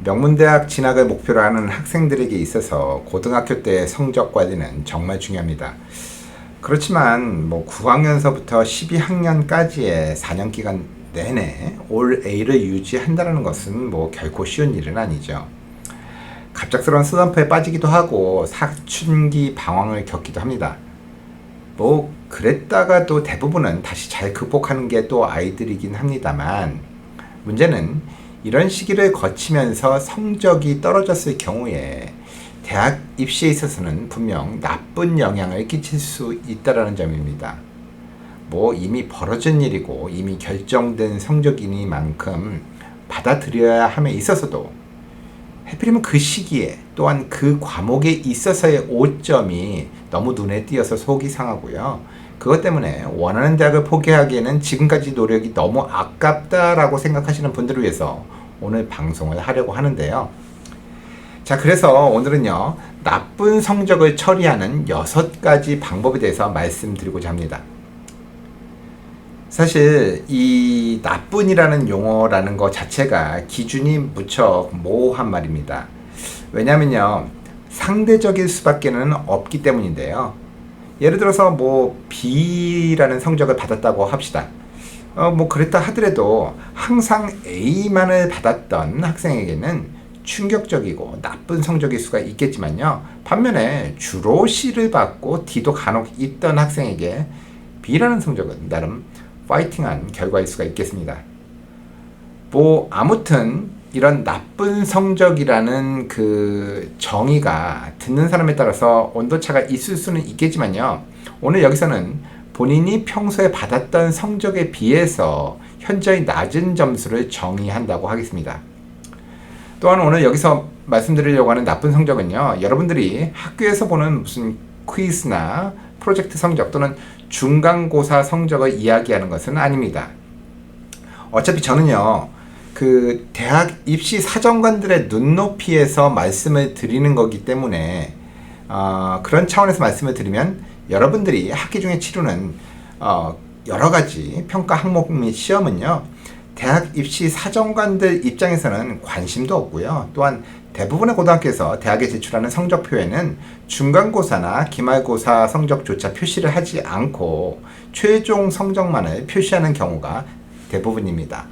명문대학 진학을 목표로 하는 학생들에게 있어서 고등학교 때 성적 관리는 정말 중요합니다. 그렇지만 9학년서부터 12학년까지의 4년 기간 내내 올 A를 유지한다는 것은 결코 쉬운 일은 아니죠. 갑작스러운 슬럼프에 빠지기도 하고 사춘기 방황을 겪기도 합니다. 그랬다가도 대부분은 다시 잘 극복하는 게 또 아이들이긴 합니다만, 문제는 이런 시기를 거치면서 성적이 떨어졌을 경우에 대학 입시에 있어서는 분명 나쁜 영향을 끼칠 수 있다는 점입니다. 이미 벌어진 일이고 이미 결정된 성적이니만큼 받아들여야 함에 있어서도 하필이면 그 시기에 또한 그 과목에 있어서의 오점이 너무 눈에 띄어서 속이 상하고요. 그것 때문에 원하는 대학을 포기하기에는 지금까지 노력이 너무 아깝다라고 생각하시는 분들을 위해서 오늘 방송을 하려고 하는데요. 자, 그래서 오늘은요, 나쁜 성적을 처리하는 6가지 방법에 대해서 말씀드리고자 합니다. 사실 이 나쁜이라는 용어라는 것 자체가 기준이 무척 모호한 말입니다. 왜냐면요, 상대적일 수밖에는 없기 때문인데요. 예를 들어서 B라는 성적을 받았다고 합시다. 그랬다 하더라도 항상 A만을 받았던 학생에게는 충격적이고 나쁜 성적일 수가 있겠지만요. 반면에 주로 C를 받고 D도 간혹 있던 학생에게 B라는 성적은 나름 파이팅한 결과일 수가 있겠습니다. 아무튼 이런 나쁜 성적이라는 그 정의가 듣는 사람에 따라서 온도차가 있을 수는 있겠지만요. 오늘 여기서는 본인이 평소에 받았던 성적에 비해서 현저히 낮은 점수를 정의한다고 하겠습니다. 또한 오늘 여기서 말씀드리려고 하는 나쁜 성적은요, 여러분들이 학교에서 보는 무슨 퀴즈나 프로젝트 성적 또는 중간고사 성적을 이야기하는 것은 아닙니다. 어차피 저는요, 그 대학 입시 사정관들의 눈높이에서 말씀을 드리는 거기 때문에 그런 차원에서 말씀을 드리면 여러분들이 학기 중에 치르는 여러 가지 평가 항목 및 시험은요, 대학 입시 사정관들 입장에서는 관심도 없고요. 또한 대부분의 고등학교에서 대학에 제출하는 성적표에는 중간고사나 기말고사 성적조차 표시를 하지 않고 최종 성적만을 표시하는 경우가 대부분입니다.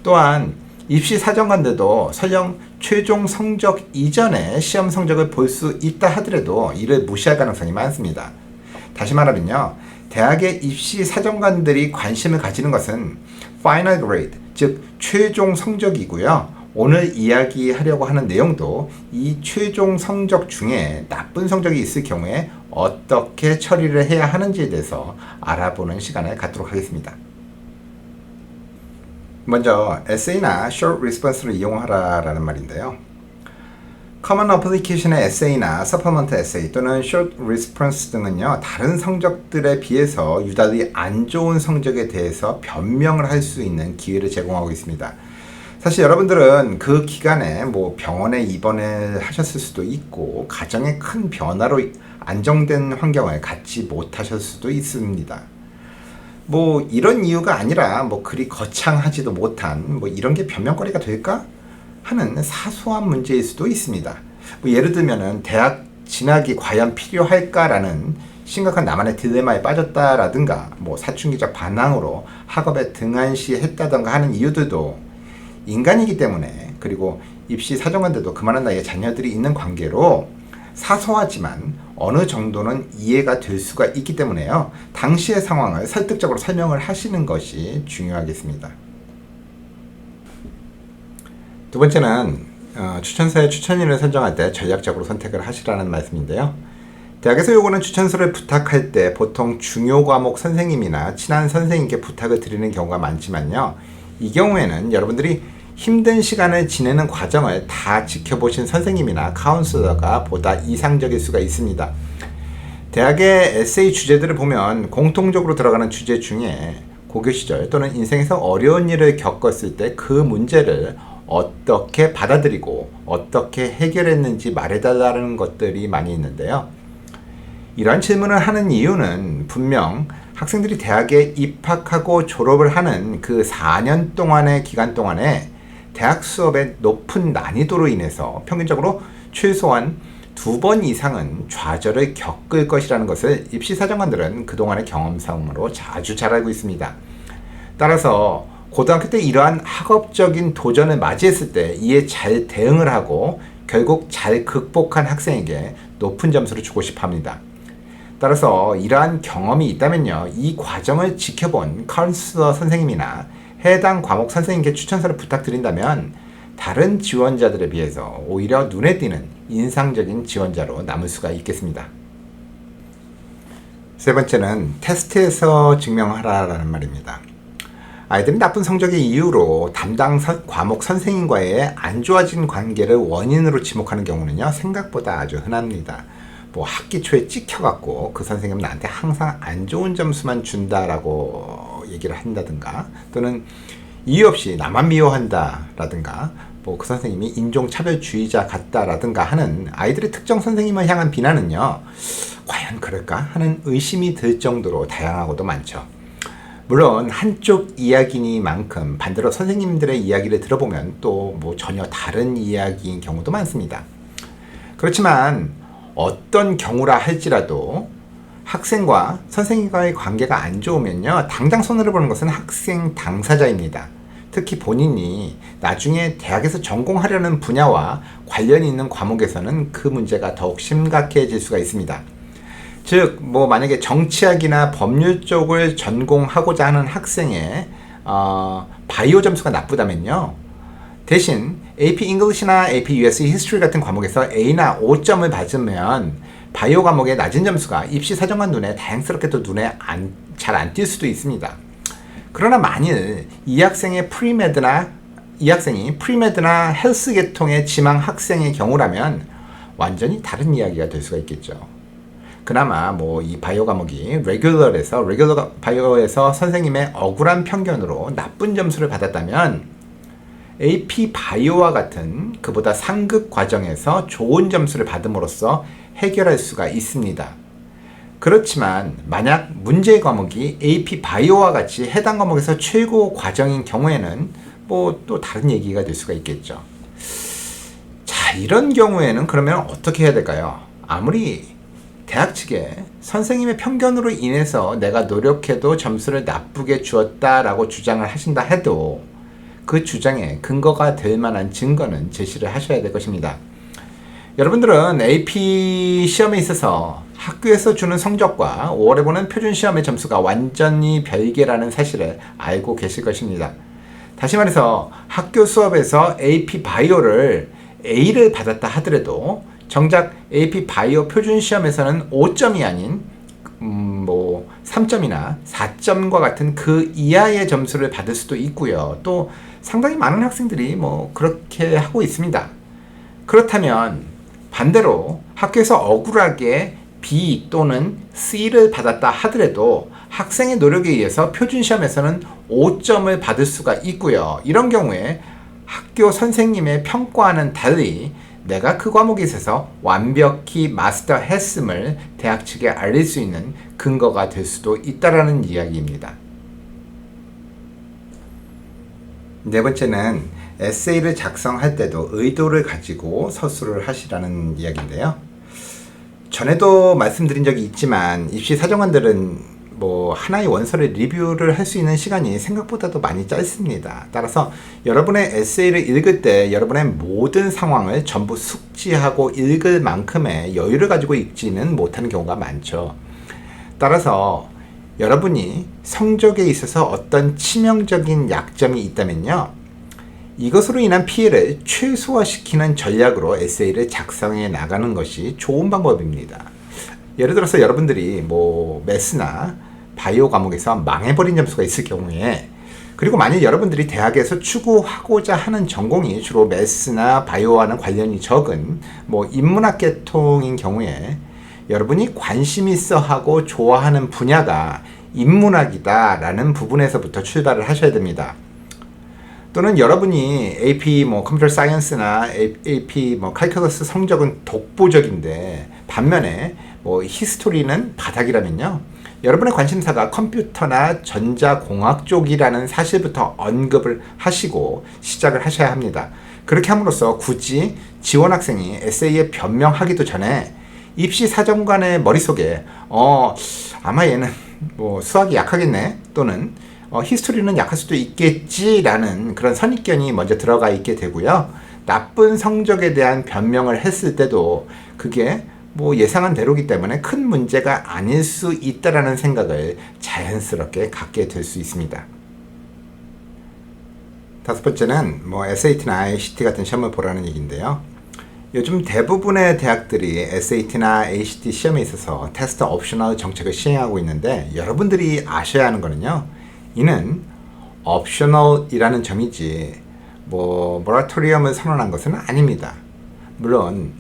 또한 입시 사정관들도 설령 최종 성적 이전에 시험 성적을 볼 수 있다 하더라도 이를 무시할 가능성이 많습니다. 다시 말하면요, 대학의 입시 사정관들이 관심을 가지는 것은 final grade, 즉 최종 성적이고요. 오늘 이야기하려고 하는 내용도 이 최종 성적 중에 나쁜 성적이 있을 경우에 어떻게 처리를 해야 하는지에 대해서 알아보는 시간을 갖도록 하겠습니다. 먼저 에세이나 short response를 이용하라라는 말인데요. Common Application의 에세이나 Supplement 에세이 또는 short response 등은요, 다른 성적들에 비해서 유달리 안 좋은 성적에 대해서 변명을 할 수 있는 기회를 제공하고 있습니다. 사실 여러분들은 그 기간에 병원에 입원을 하셨을 수도 있고 가정의 큰 변화로 안정된 환경을 갖지 못하셨을 수도 있습니다. 이런 이유가 아니라 그리 거창하지도 못한 이런 게 변명거리가 될까 하는 사소한 문제일 수도 있습니다. 예를 들면은 대학 진학이 과연 필요할까라는 심각한 나만의 딜레마에 빠졌다라든가 사춘기적 반항으로 학업에 등한시했다던가 하는 이유들도 인간이기 때문에, 그리고 입시 사정관들도 그만한 나이에 자녀들이 있는 관계로 사소하지만 어느 정도는 이해가 될 수가 있기 때문에요, 당시의 상황을 설득적으로 설명을 하시는 것이 중요하겠습니다. 두 번째는 추천서의 추천인을 선정할 때 전략적으로 선택을 하시라는 말씀인데요. 대학에서 요구하는 추천서를 부탁할 때 보통 중요 과목 선생님이나 친한 선생님께 부탁을 드리는 경우가 많지만요, 이 경우에는 여러분들이 힘든 시간을 지내는 과정을 다 지켜보신 선생님이나 카운슬러가 보다 이상적일 수가 있습니다. 대학의 에세이 주제들을 보면 공통적으로 들어가는 주제 중에 고교 시절 또는 인생에서 어려운 일을 겪었을 때 그 문제를 어떻게 받아들이고 어떻게 해결했는지 말해달라는 것들이 많이 있는데요. 이러한 질문을 하는 이유는 분명 학생들이 대학에 입학하고 졸업을 하는 그 4년 동안의 기간 동안에 대학 수업의 높은 난이도로 인해서 평균적으로 최소한 2번 이상은 좌절을 겪을 것이라는 것을 입시사정관들은 그동안의 경험상으로 자주 잘 알고 있습니다. 따라서 고등학교 때 이러한 학업적인 도전을 맞이했을 때 이에 잘 대응을 하고 결국 잘 극복한 학생에게 높은 점수를 주고 싶어 합니다. 따라서 이러한 경험이 있다면요, 이 과정을 지켜본 카운슬러 선생님이나 해당 과목 선생님께 추천서를 부탁드린다면 다른 지원자들에 비해서 오히려 눈에 띄는 인상적인 지원자로 남을 수가 있겠습니다. 세 번째는 테스트에서 증명하라라는 말입니다. 아이들이 나쁜 성적의 이유로 담당 과목 선생님과의 안 좋아진 관계를 원인으로 지목하는 경우는요, 생각보다 아주 흔합니다. 뭐 학기 초에 찍혀갖고 그 선생님은 나한테 항상 안 좋은 점수만 준다라고 얘기를 한다든가, 또는 이유 없이 나만 미워한다라든가, 뭐 그 선생님이 인종차별주의자 같다라든가 하는 아이들의 특정 선생님을 향한 비난은요, 과연 그럴까 하는 의심이 들 정도로 다양하고도 많죠. 물론 한쪽 이야기니만큼 반대로 선생님들의 이야기를 들어보면 또 뭐 전혀 다른 이야기인 경우도 많습니다. 그렇지만 어떤 경우라 할지라도 학생과 선생님과의 관계가 안 좋으면요, 당장 손해를 보는 것은 학생 당사자입니다. 특히 본인이 나중에 대학에서 전공하려는 분야와 관련이 있는 과목에서는 그 문제가 더욱 심각해질 수가 있습니다. 즉, 뭐 만약에 정치학이나 법률 쪽을 전공하고자 하는 학생의 바이오 점수가 나쁘다면요, 대신 AP English나 AP US History 같은 과목에서 A나 5점을 받으면 바이오 과목의 낮은 점수가 입시 사정관 눈에 다행스럽게도 눈에 잘 안 띌 수도 있습니다. 그러나 만일 이 학생이 프리메드나 헬스 계통의 지망 학생의 경우라면 완전히 다른 이야기가 될 수가 있겠죠. 그나마 뭐 이 바이오 과목이 레귤러 바이오에서 선생님의 억울한 편견으로 나쁜 점수를 받았다면 AP 바이오와 같은 그보다 상급 과정에서 좋은 점수를 받음으로써 해결할 수가 있습니다. 그렇지만 만약 문제의 과목이 AP 바이오와 같이 해당 과목에서 최고 과정인 경우에는 뭐 또 다른 얘기가 될 수가 있겠죠. 자, 이런 경우에는 그러면 어떻게 해야 될까요? 아무리 대학 측에 선생님의 편견으로 인해서 내가 노력해도 점수를 나쁘게 주었다라고 주장을 하신다 해도 그 주장에 근거가 될 만한 증거는 제시를 하셔야 될 것입니다. 여러분들은 AP 시험에 있어서 학교에서 주는 성적과 5월에 보는 표준 시험의 점수가 완전히 별개라는 사실을 알고 계실 것입니다. 다시 말해서 학교 수업에서 AP 바이오를 A를 받았다 하더라도 정작 AP 바이오 표준 시험에서는 5점이 아닌 3점이나 4점과 같은 그 이하의 점수를 받을 수도 있고요. 또 상당히 많은 학생들이 뭐 그렇게 하고 있습니다. 그렇다면 반대로 학교에서 억울하게 B 또는 C를 받았다 하더라도 학생의 노력에 의해서 표준시험에서는 5점을 받을 수가 있고요. 이런 경우에 학교 선생님의 평가와는 달리 내가 그 과목에 있어서 완벽히 마스터했음을 대학 측에 알릴 수 있는 근거가 될 수도 있다라는 이야기입니다. 네 번째는 에세이를 작성할 때도 의도를 가지고 서술을 하시라는 이야기인데요. 전에도 말씀드린 적이 있지만 입시 사정관들은 뭐 하나의 원서를 리뷰를 할 수 있는 시간이 생각보다도 많이 짧습니다. 따라서 여러분의 에세이를 읽을 때 여러분의 모든 상황을 전부 숙지하고 읽을 만큼의 여유를 가지고 읽지는 못하는 경우가 많죠. 따라서 여러분이 성적에 있어서 어떤 치명적인 약점이 있다면요, 이것으로 인한 피해를 최소화시키는 전략으로 에세이를 작성해 나가는 것이 좋은 방법입니다. 예를 들어서 여러분들이 뭐 매스나 바이오 과목에서 망해버린 점수가 있을 경우에, 그리고 만약 여러분들이 대학에서 추구하고자 하는 전공이 주로 매스나 바이오와는 관련이 적은 뭐 인문학 계통인 경우에 여러분이 관심 있어 하고 좋아하는 분야가 인문학이다 라는 부분에서부터 출발을 하셔야 됩니다. 또는 여러분이 AP 뭐 컴퓨터 사이언스나 AP 뭐 칼큘러스 성적은 독보적인데 반면에 뭐 히스토리는 바닥이라면요. 여러분의 관심사가 컴퓨터나 전자공학 쪽이라는 사실부터 언급을 하시고 시작을 하셔야 합니다. 그렇게 함으로써 굳이 지원 학생이 에세이에 변명하기도 전에 입시 사정관의 머릿속에 아마 얘는 뭐 수학이 약하겠네 또는 히스토리는 약할 수도 있겠지라는 그런 선입견이 먼저 들어가 있게 되고요. 나쁜 성적에 대한 변명을 했을 때도 그게 뭐 예상한 대로기 때문에 큰 문제가 아닐 수 있다라는 생각을 자연스럽게 갖게 될 수 있습니다. 다섯 번째는 뭐 SAT나 ACT 같은 시험을 보라는 얘기인데요. 요즘 대부분의 대학들이 SAT나 ACT 시험에 있어서 테스트 옵셔널 정책을 시행하고 있는데 여러분들이 아셔야 하는 거는요. 이는 옵셔널이라는 점이지 뭐 모라토리엄을 선언한 것은 아닙니다. 물론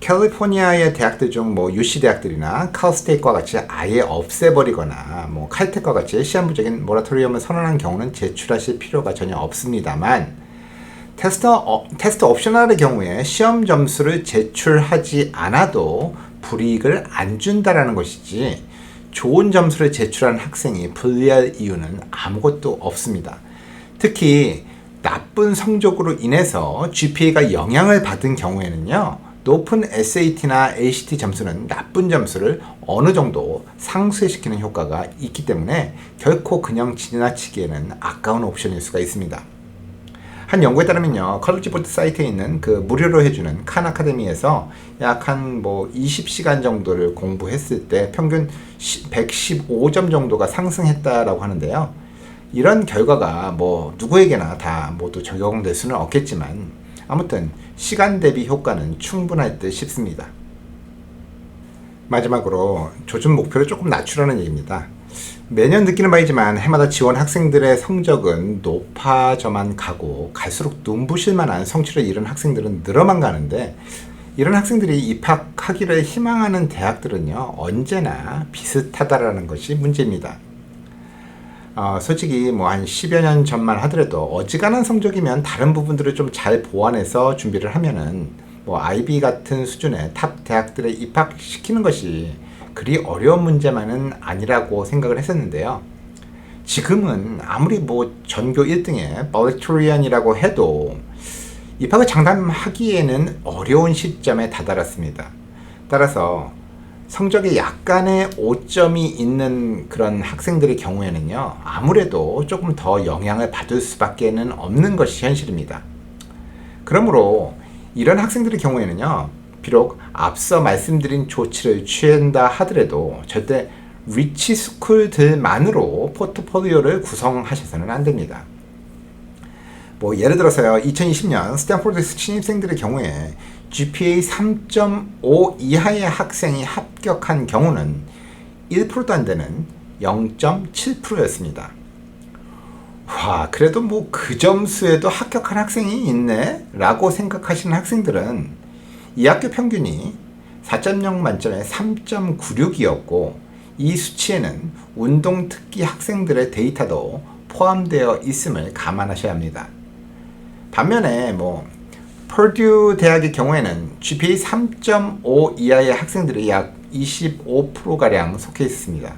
캘리포니아의 대학들 중 뭐 UC 대학들이나 칼스테이트과 같이 아예 없애버리거나 뭐 칼텍과 같이 시한부적인 모라토리엄을 선언한 경우는 제출하실 필요가 전혀 없습니다만 테스트 옵셔널의 경우에 시험 점수를 제출하지 않아도 불이익을 안 준다라는 것이지 좋은 점수를 제출한 학생이 불리할 이유는 아무것도 없습니다. 특히 나쁜 성적으로 인해서 GPA가 영향을 받은 경우에는요. 높은 SAT나 ACT 점수는 나쁜 점수를 어느 정도 상쇄시키는 효과가 있기 때문에 결코 그냥 지나치기에는 아까운 옵션일 수가 있습니다. 한 연구에 따르면요, 컬리지 보드 사이트에 있는 그 무료로 해주는 칸 아카데미에서 약 한 뭐 20시간 정도를 공부했을 때 평균 115점 정도가 상승했다라고 하는데요. 이런 결과가 뭐 누구에게나 다 모두 적용될 수는 없겠지만 아무튼 시간 대비 효과는 충분할 듯 싶습니다. 마지막으로 조준 목표를 조금 낮추라는 얘기입니다. 매년 느끼는 바이지만 해마다 지원 학생들의 성적은 높아져만 가고 갈수록 눈부실 만한 성취를 이룬 학생들은 늘어만 가는데 이런 학생들이 입학하기를 희망하는 대학들은요 언제나 비슷하다라는 것이 문제입니다. 솔직히 뭐 한 10여 년 전만 하더라도 어지간한 성적이면 다른 부분들을 좀 잘 보완해서 준비를 하면은 뭐 IB 같은 수준의 탑 대학들에 입학시키는 것이 그리 어려운 문제만은 아니라고 생각을 했었는데요. 지금은 아무리 뭐 전교 1등의 발레토리언이라고 해도 입학을 장담하기에는 어려운 시점에 다다랐습니다. 따라서 성적에 약간의 오점이 있는 그런 학생들의 경우에는요, 아무래도 조금 더 영향을 받을 수밖에는 없는 것이 현실입니다. 그러므로 이런 학생들의 경우에는요, 비록 앞서 말씀드린 조치를 취한다 하더라도 절대 리치 스쿨들만으로 포트폴리오를 구성하셔서는 안 됩니다. 뭐 예를 들어서요, 2020년 스탠포드 신입생들의 경우에 GPA 3.5 이하의 학생이 합격한 경우는 1%도 안 되는 0.7%였습니다. 와, 그래도 뭐 그 점수에도 합격한 학생이 있네? 라고 생각하시는 학생들은 이 학교 평균이 4.0 만점에 3.96이었고 이 수치에는 운동특기 학생들의 데이터도 포함되어 있음을 감안하셔야 합니다. 반면에 뭐 퍼듀 대학의 경우에는 GPA 3.5 이하의 학생들이 약 25%가량 속해 있습니다.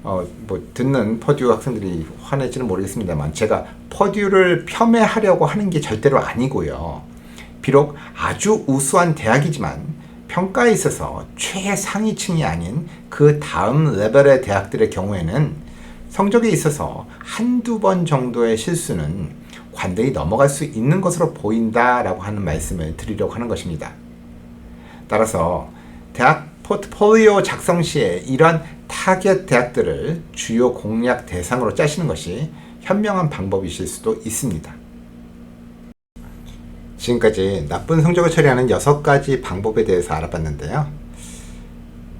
뭐 듣는 퍼듀 학생들이 화낼지는 모르겠습니다만 제가 퍼듀를 폄훼하려고 하는 게 절대로 아니고요. 비록 아주 우수한 대학이지만 평가에 있어서 최상위층이 아닌 그 다음 레벨의 대학들의 경우에는 성적에 있어서 한두 번 정도의 실수는 관대히 넘어갈 수 있는 것으로 보인다라고 하는 말씀을 드리려고 하는 것입니다. 따라서 대학 포트폴리오 작성 시에 이러한 타겟 대학들을 주요 공략 대상으로 짜시는 것이 현명한 방법이실 수도 있습니다. 지금까지 나쁜 성적을 처리하는 6가지 방법에 대해서 알아봤는데요.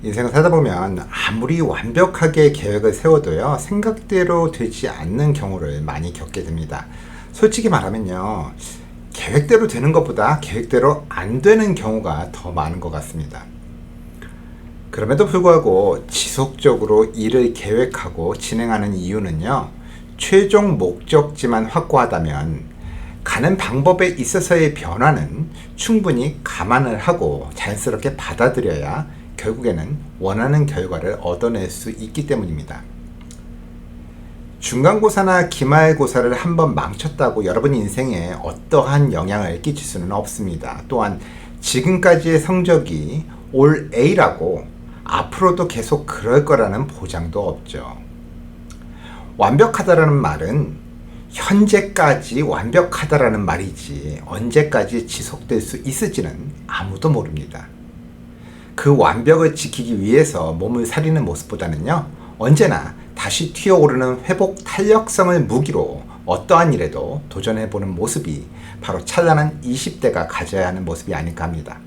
인생을 살다 보면 아무리 완벽하게 계획을 세워도요, 생각대로 되지 않는 경우를 많이 겪게 됩니다. 솔직히 말하면요, 계획대로 되는 것보다 계획대로 안 되는 경우가 더 많은 것 같습니다. 그럼에도 불구하고 지속적으로 일을 계획하고 진행하는 이유는요, 최종 목적지만 확고하다면 가는 방법에 있어서의 변화는 충분히 감안을 하고 자연스럽게 받아들여야 결국에는 원하는 결과를 얻어낼 수 있기 때문입니다. 중간고사나 기말고사를 한번 망쳤다고 여러분 인생에 어떠한 영향을 끼칠 수는 없습니다. 또한 지금까지의 성적이 올 A라고 앞으로도 계속 그럴 거라는 보장도 없죠. 완벽하다라는 말은 현재까지 완벽하다라는 말이지 언제까지 지속될 수 있을지는 아무도 모릅니다. 그 완벽을 지키기 위해서 몸을 사리는 모습보다는요, 언제나 다시 튀어오르는 회복 탄력성을 무기로 어떠한 일에도 도전해보는 모습이 바로 찬란한 20대가 가져야 하는 모습이 아닐까 합니다.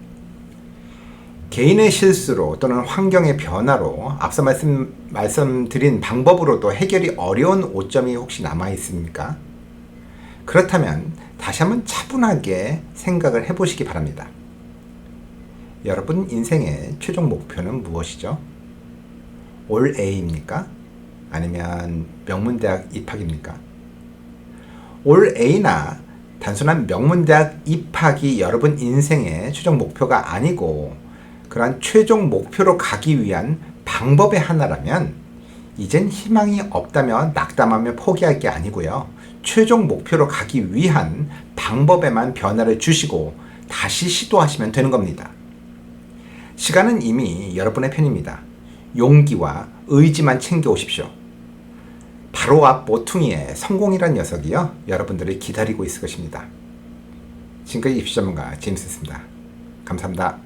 개인의 실수로 또는 환경의 변화로 앞서 말씀드린 방법으로도 해결이 어려운 오점이 혹시 남아 있습니까? 그렇다면 다시 한번 차분하게 생각을 해보시기 바랍니다. 여러분 인생의 최종 목표는 무엇이죠? 올 A입니까? 아니면 명문대학 입학입니까? 올 A나 단순한 명문대학 입학이 여러분 인생의 최종 목표가 아니고 그러한 최종 목표로 가기 위한 방법의 하나라면 이젠 희망이 없다며 낙담하며 포기할 게 아니고요. 최종 목표로 가기 위한 방법에만 변화를 주시고 다시 시도하시면 되는 겁니다. 시간은 이미 여러분의 편입니다. 용기와 의지만 챙겨오십시오. 바로 앞 모퉁이에 성공이란 녀석이요, 여러분들을 기다리고 있을 것입니다. 지금까지 입시 전문가 제임스였습니다. 감사합니다.